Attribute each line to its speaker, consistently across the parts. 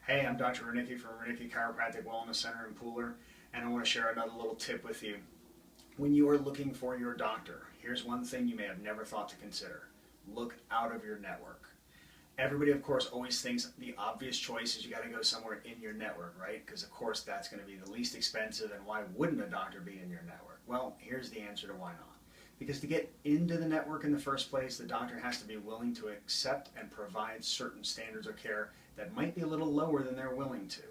Speaker 1: Hey, I'm Dr. Ranicki from Ranicki Chiropractic Wellness Center in Pooler, and I want to share another little tip with you. When you are looking for your doctor, here's one thing you may have never thought to consider. Look out of your network. Everybody, of course, always thinks the obvious choice is you got to go somewhere in your network, right? Because, of course, that's going to be the least expensive, and why wouldn't a doctor be in your network? Well, here's the answer to why not. Because to get into the network in the first place, the doctor has to be willing to accept and provide certain standards of care that might be a little lower than they're willing to.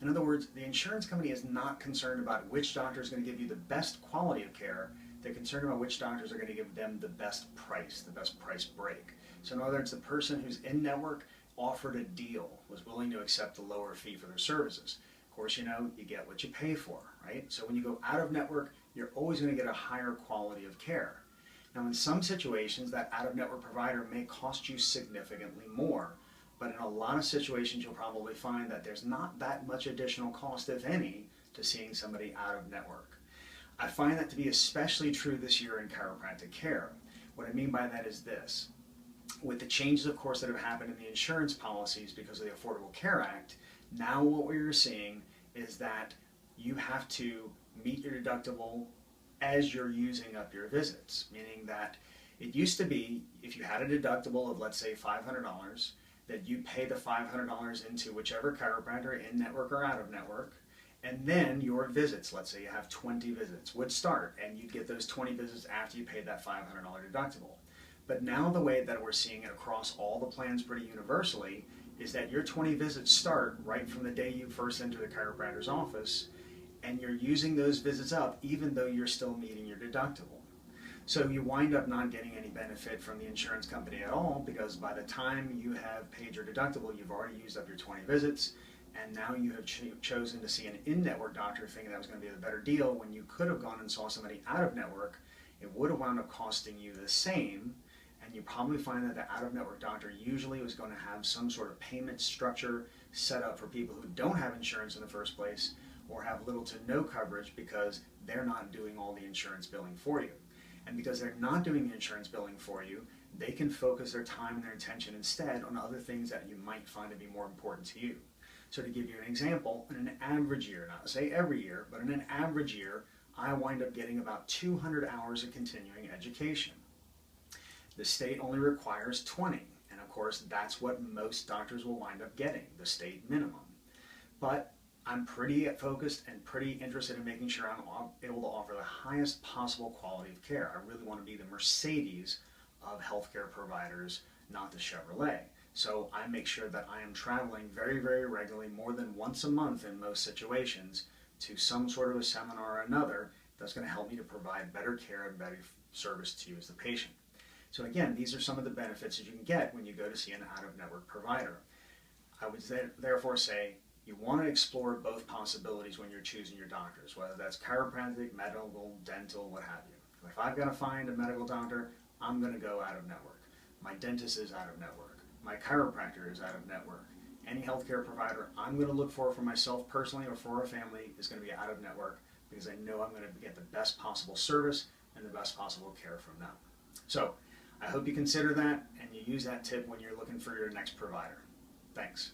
Speaker 1: In other words, the insurance company is not concerned about which doctor is going to give you the best quality of care. They're concerned about which doctors are going to give them the best price break. So in other words, the person who's in network offered a deal, was willing to accept the lower fee for their services. Of course, you know, you get what you pay for, right? So when you go out of network, you're always going to get a higher quality of care. Now, in some situations, that out-of-network provider may cost you significantly more, but in a lot of situations, you'll probably find that there's not that much additional cost, if any, to seeing somebody out of network. I find that to be especially true this year in chiropractic care. What I mean by that is this. With the changes, of course, that have happened in the insurance policies because of the Affordable Care Act, now what we're seeing is that you have to meet your deductible as you're using up your visits, meaning that it used to be if you had a deductible of, let's say, $500, that you pay the $500 into whichever chiropractor, in network or out of network, and then your visits, let's say you have 20 visits, would start, and you'd get those 20 visits after you paid that $500 deductible. But now the way that we're seeing it across all the plans pretty universally is that your 20 visits start right from the day you first enter the chiropractor's office, and you're using those visits up even though you're still meeting your deductible. So you wind up not getting any benefit from the insurance company at all, because by the time you have paid your deductible, you've already used up your 20 visits, and now you have chosen to see an in-network doctor thinking that was going to be the better deal when you could have gone and saw somebody out of network. It would have wound up costing you the same, and you probably find that the out-of-network doctor usually was going to have some sort of payment structure set up for people who don't have insurance in the first place, or have little to no coverage because they're not doing all the insurance billing for you. And because they're not doing the insurance billing for you, they can focus their time and their attention instead on other things that you might find to be more important to you. So to give you an example, in an average year, not to say every year, but in an average year, I wind up getting about 200 hours of continuing education. The state only requires 20, and of course that's what most doctors will wind up getting, the state minimum. But I'm pretty focused and pretty interested in making sure I'm able to offer the highest possible quality of care. I really want to be the Mercedes of healthcare providers, not the Chevrolet. So I make sure that I am traveling very, very regularly, more than once a month in most situations, to some sort of a seminar or another that's going to help me to provide better care and better service to you as the patient. So again, these are some of the benefits that you can get when you go to see an out-of-network provider. I would therefore say, you want to explore both possibilities when you're choosing your doctors, whether that's chiropractic, medical, dental, what have you. If I've got to find a medical doctor, I'm going to go out of network. My dentist is out of network. My chiropractor is out of network. Any healthcare provider I'm going to look for myself personally or for a family is going to be out of network, because I know I'm going to get the best possible service and the best possible care from them. So I hope you consider that and you use that tip when you're looking for your next provider. Thanks.